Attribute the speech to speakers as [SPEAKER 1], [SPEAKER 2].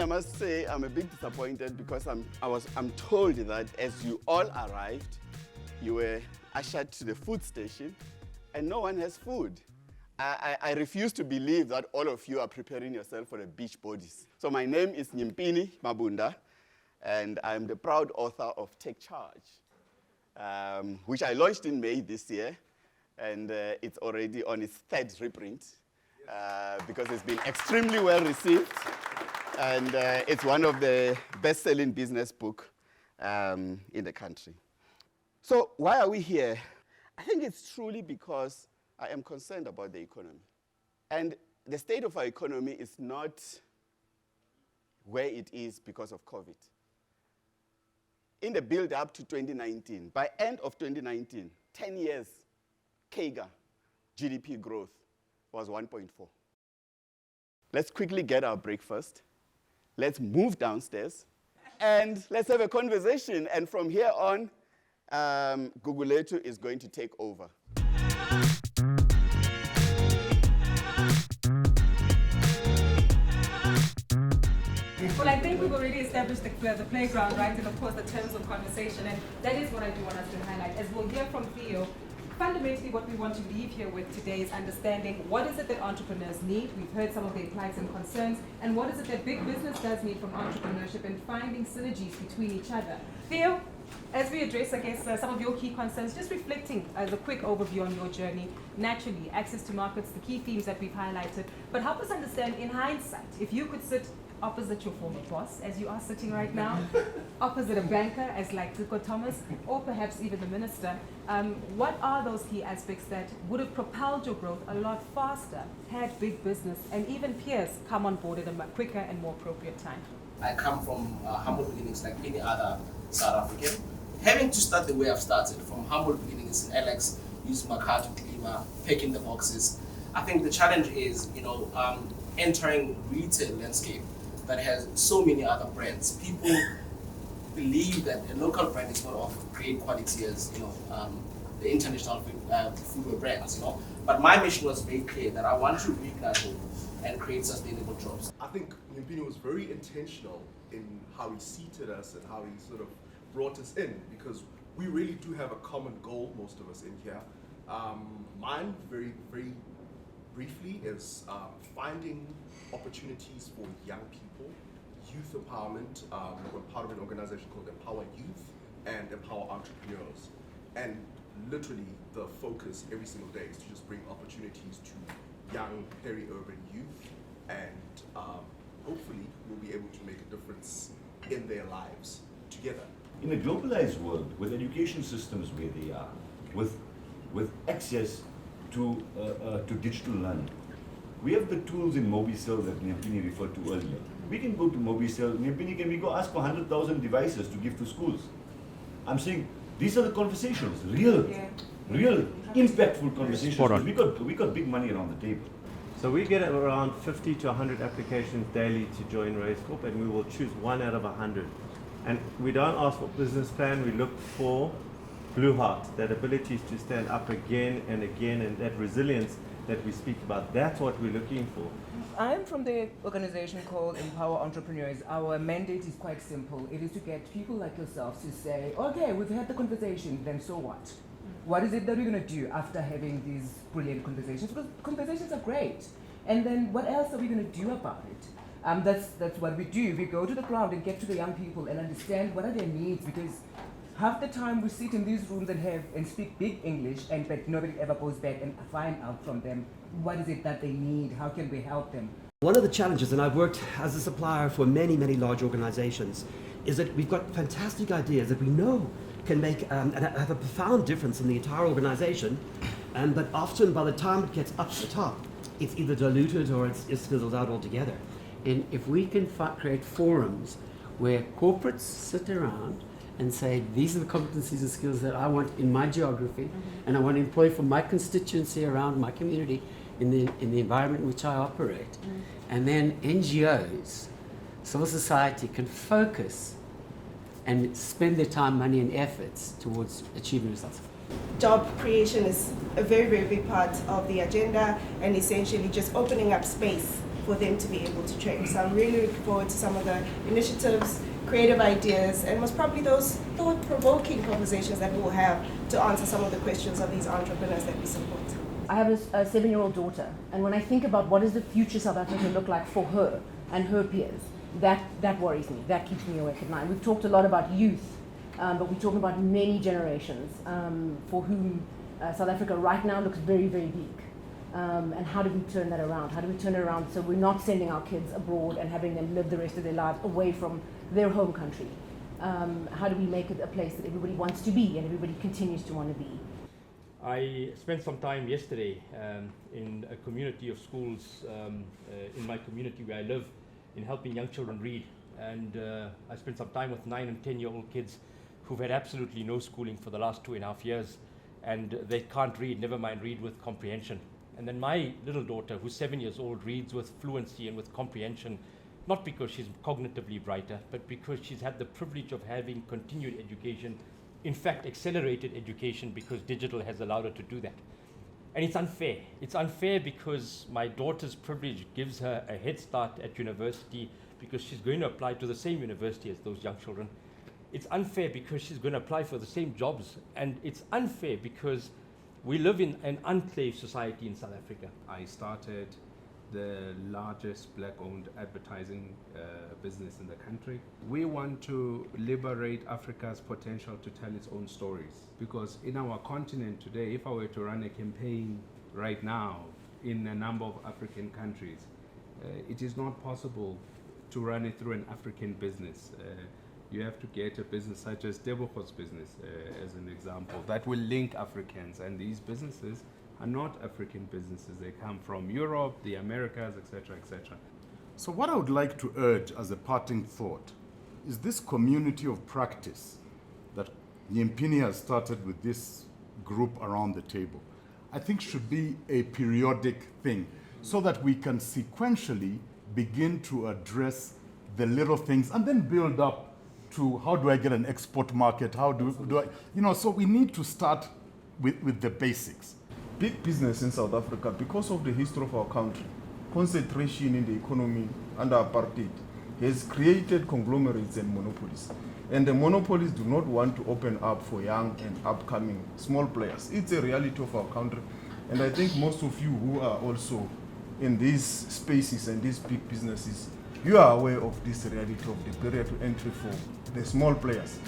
[SPEAKER 1] must say I'm a bit disappointed because I'm told that as you all arrived, you were ushered to the food station and no one has food. I refuse to believe that all of you are preparing yourself for the beach bodies. So my name is Nyimpini Mabunda, and I'm the proud author of Take Charge, which I launched in May this year, and it's already on its third reprint because it's been extremely well received, and it's one of the best-selling business books in the country. So why are we here? I think it's truly because I am concerned about the economy. And the state of our economy is not where it is because of COVID. In the build-up to 2019, by end of 2019, 10 years, CAGR, GDP growth was 1.4. Let's quickly get our breakfast. Let's move downstairs, and let's have a conversation. And from here on, Guguletu is going to take over.
[SPEAKER 2] Well, I think we've already established the playground, right, and of course the terms of conversation, and that is what I do want us to highlight. As we'll hear from Theo, fundamentally what we want to leave here with today is understanding what is it that entrepreneurs need. We've heard some of their plights and concerns, and what is it that big business does need from entrepreneurship, and finding synergies between each other. Theo, as we address, I guess, some of your key concerns, just reflecting as a quick overview on your journey, naturally, access to markets, the key themes that we've highlighted, but help us understand in hindsight, if you could sit opposite your former boss, as you are sitting right now, opposite a banker, as like Zuko Thomas, or perhaps even the minister, what are those key aspects that would have propelled your growth a lot faster had big business and even peers come on board at a quicker and more appropriate time?
[SPEAKER 3] I come from humble beginnings like any other South African. Having to start the way I've started, from humble beginnings in Alex, using my car to deliver, picking the boxes. I think the challenge is, entering retail landscape that has so many other brands. People believe that a local brand is going to offer great quality as the international footwear brands. But my mission was very clear that I want to reignite hope and create sustainable jobs.
[SPEAKER 4] I think Nyimpini was very intentional in how he seated us and how he sort of brought us in, because we really do have a common goal, most of us in here. Mine, very, very briefly, is finding opportunities for young people, youth empowerment. We're part of an organization called Empower Youth and Empower Entrepreneurs. And literally the focus every single day is to just bring opportunities to young, peri-urban youth, and hopefully we'll be able to make a difference in their lives together.
[SPEAKER 5] In a globalized world, with education systems where they are, with access to digital learning, we have the tools in Mobicel that Nyimpini referred to earlier. We can go to Mobicel. Nyimpini, can we go ask for 100,000 devices to give to schools? I'm saying these are the conversations, real, impactful conversations. We got big money around the table.
[SPEAKER 6] So we get around 50 to 100 applications daily to join Race Corp, and we will choose 1 out of 100. And we don't ask for business plan, we look for blue heart, that ability to stand up again and again, and that resilience that we speak about. That's what we're looking for.
[SPEAKER 7] I'm from the organization called Empower Entrepreneurs. Our mandate is quite simple. It is to get people like yourselves to say, okay, we've had the conversation, then so what? What is it that we're going to do after having these brilliant conversations? Because conversations are great. And then what else are we going to do about it? That's what we do. We go to the ground and get to the young people and understand what are their needs, because half the time we sit in these rooms and speak big English, but nobody ever goes back and find out from them what is it that they need, how can we help them.
[SPEAKER 8] One of the challenges, and I've worked as a supplier for many, many large organizations, is that we've got fantastic ideas that we know can make and have a profound difference in the entire organization, but often by the time it gets up to the top, it's either diluted or it's fizzled out altogether.
[SPEAKER 9] And if we can create forums where corporates sit around and say, these are the competencies and skills that I want in my geography, and I want to employ for my constituency around my community in the environment in which I operate. And then NGOs, civil society, can focus and spend their time, money, and efforts towards achieving results.
[SPEAKER 10] Job creation is a very, very big part of the agenda, and essentially just opening up space for them to be able to trade. So I'm really looking forward to some of the initiatives, creative ideas, and most probably those thought-provoking conversations that we'll have to answer some of the questions of these entrepreneurs that we support.
[SPEAKER 11] I have a 7-year-old daughter, and when I think about what does the future South Africa look like for her and her peers, that worries me. That keeps me awake at night. We've talked a lot about youth, but we're talking about many generations for whom South Africa right now looks very, very bleak. And how do we turn that around? How do we turn it around so we're not sending our kids abroad and having them live the rest of their lives away from their home country? How do we make it a place that everybody wants to be and everybody continues to want to be?
[SPEAKER 12] I spent some time yesterday in a community of schools in my community where I live, in helping young children read. And I spent some time with 9 and 10-year-old kids who've had absolutely no schooling for the last 2.5 years, and they can't read, never mind read with comprehension. And then my little daughter, who's 7 years old, reads with fluency and with comprehension, not because she's cognitively brighter, but because she's had the privilege of having continued education, in fact accelerated education, because digital has allowed her to do that. And it's unfair. It's unfair because my daughter's privilege gives her a head start at university, because she's going to apply to the same university as those young children. It's unfair because she's going to apply for the same jobs. And it's unfair because we live in an enclave society in South Africa.
[SPEAKER 13] I started the largest black-owned advertising business in the country. We want to liberate Africa's potential to tell its own stories, because in our continent today, if I were to run a campaign right now in a number of African countries, it is not possible to run it through an African business. You have to get a business such as Deboko's business, as an example, that will link Africans, and these businesses are not African businesses. They come from Europe, the Americas, etc., etc.
[SPEAKER 14] So what I would like to urge as a parting thought is this community of practice that Nyimpini has started with this group around the table, I think should be a periodic thing, so that we can sequentially begin to address the little things and then build up to how do I get an export market, how do I, so we need to start with the basics.
[SPEAKER 15] Big business in South Africa, because of the history of our country, concentration in the economy under apartheid has created conglomerates and monopolies. And the monopolies do not want to open up for young and upcoming small players. It's a reality of our country. And I think most of you who are also in these spaces and these big businesses, you are aware of this reality of the barrier to entry for the small players.